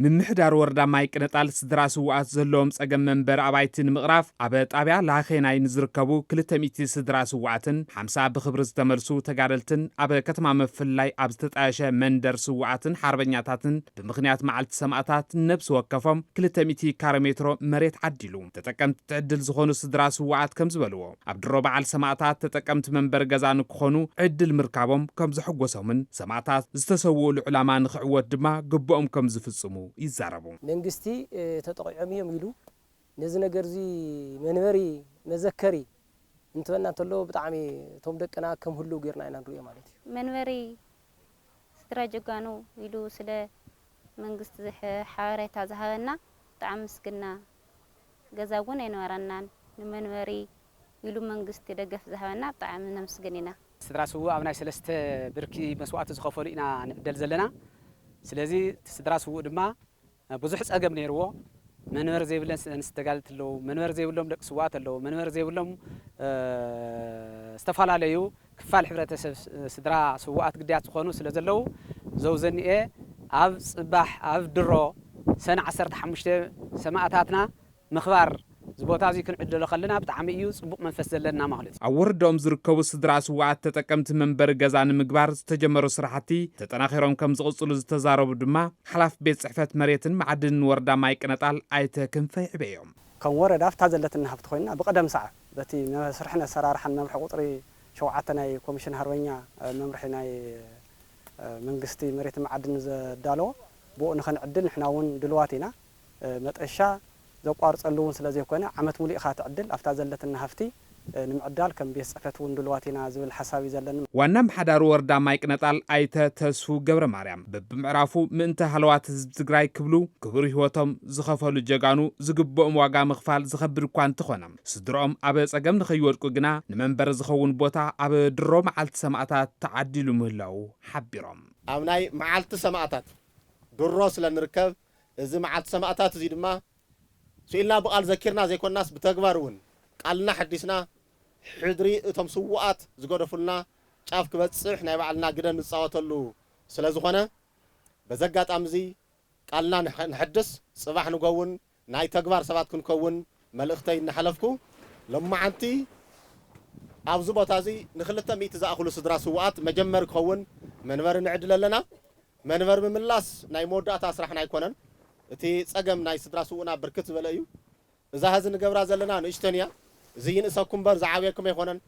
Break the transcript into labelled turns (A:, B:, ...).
A: ምምሕዳር ወረዳ ማይ ቅነጣል ስድራ ስዋዓት ዘለዎም ጸገም መንበር አባይትን ምቕራፍ አበ ጣብያ ላኸናይ ንዝርከቡ 200 ስድራ ስዋዓትን 50 ብኽብሪ ዝተመልሱ ተጋደልትን አበ ከተማ መፍላይ አብ ዝተጣየሸ መንደር ስዋዓትን ሓርበኛታትን ብምኽንያት መዓልቲ ሰማዕታት ነብሲ ወከፎም 200 ካሬ ሜትሮ መሬት ዓዲሉ ተጠቀምቲ ትዕድል ዝኾኑ ስድራ ስዋዓት ከም ዝበልዎ አብ ድሮ በዓል ሰማዕታት ተጠቀምቲ መንበር ገዛ ንክኾኑ ዕድል ምርካቦም ከም ዝሕጎሶምን ሰማዕታት ዝተሰውኡ ዕላማ ንኽዕወት ድማ ግብኦም ከም ዝፍጽሙ ይዛረቡ
B: መንግስቲ ተጠቅዖም እዮም ኢሉ ነዚ ነገር እዚ መንበሪ መዘከሪ እንትበና ተሎ ብጣዕሚ ቶም ደቅና ከም ሁሉ ጌርና ኢና ንሪኦ ማለት እዩ
C: መንበሪ ስድራ ጀጋኑ ኢሉ ስለ መንግስቲ ሓበሬታ ዝሃበና ብጣዕሚ ምስግና ገዛ እውን ኣይነበረናን ንመንበሪ ኢሉ መንግስቲ ደገፍ ዝሃበና ብጣዕሚ ነመስግን ኢና
D: ስድራ ስው ኣብ ናይ 3 ብርኪ መስዋዕቲ ዝኸፈሉ ኢና ንዕደል ዘለና ስለዚ ስድራ ስው ድማ ብዙሕ ጸገም ነይርዎ መንበር ዘይብለን ዝተጋልት ኣለዉ መንበር ዘይብሎም ደቂ ስዋዓት ኣለዉ መንበር ዘይብሎም ዝተፈላለዩ ክፋል ሕብረተሰብ ስድራ ስዋዓት ግዳያት ዝኾኑ ስለ ዘለዉ ዘውዘኒኤ ኣብ ጽባሕ ኣብ ድሮ ሰነ 15 ሰማዕታትና ምኽባር ዝቦታ እዚ ክንዕደሎ ከለና ብጣዕሚ እዩ ጽቡቕ መንፈስ ዘለና ማለት እዩ
A: ኣብ ወረዳኦም ዝርከቡ ስድራ ስዋዓት ተጠቀምቲ መንበሪ ገዛ ንምግባር ዝተጀመሩ ስራሕቲ ተጠናኺሮም ከም ዝቕጽሉ ዝተዛረቡ ድማ ሓላፍ ቤት ጽሕፈት መሬትን ማዕድንን ወረዳ ማይ ቅነጣል ኣይተ ክንፈ ይዕበዮም
E: ከም ወረዳ ፍታ ዘለትና ሃብቲ ኮይና ብቀደም ሰዓት በቲ መስርሕና ሰራርሓን መምርሒ ቁጥሪ 7 ናይ ኮሚሽን ሃርበኛ መምርሒ ናይ መንግስቲ መሬት ማዕድን ዘዳለዎ ብኡ ንኽንዕድል ንሕና እውን ድልዋት ኢና መጠሻ ዘቋርጸሉውን ስለዘይኮነ ዓመት ሙሉ ኢኻ ትዕድል ኣፍታ ዘለትና ሃፍቲ ንምዕዳል ከም ቤት ጽሕፈት እውን ድልዋትና ዝብል ሓሳብ ይዘለና
A: ዋና ምሓዳር ወረዳ ማይ ቅነጣል ኣይተ ተስፉ ገብረ ማርያም በብምዕራፉ ምእንተ ሃለዋት ህዝቢ ትግራይ ክብሉ ክቡር ህይወቶም ዝኸፈሉ ጀጋኑ ዝግብኦም ዋጋ ምኽፋል ዝኸብድ እኳ እንተኾነ ስድሮኦም አበ ጸገም ንኸይወድቁ ግና ንመንበር ዝኸውን ቦታ አበ ድሮ መዓልቲ ሰማዕታት ተዓዲሉ ምህላው ሓቢሮም
F: ኣብ ናይ መዓልቲ ሰማዕታት ድሮ ስለ ንርከብ እዚ መዓልቲ ሰማዕታት እዚ ድማ ስኢልና በቃል ዘኪርና ዘይኮናስ ብተግባር እውን ቃልና ሓዲስና ሕድሪ እቶም ስዋዓት ዝገደፉልና ጫፍ ክበጽሕ ናይ ባዕልና ግደ ንጻወተሉ ስለ ዝኾነ በዘጋጣሚ እዚ ቃልና ንሕድስ ጽባሕ ንገውን ናይ ተግባር ሰባት ክንከውን መልእኽተይ እናሓለፍኩ ለማዓንቲ ኣብዚ ቦታ እዚ ን200 ዝኣኽሉ ስድራ ስዋዓት መጀመር ክኸውን መንበሪ ንዕድል ኣለና መንበሪ ብምምላስ ናይ መወዳእታ ስራሕና ኣይኮነን እቲ ጸገም ናይ ስድራ ስውና ብርክት ዝበለ እዩ እዛ ህዝቢ ንገብራ ዘለና ንእሽተን እያ እዚ ይንእሰኩም በር ዝዓብየኩም ኣይኮነን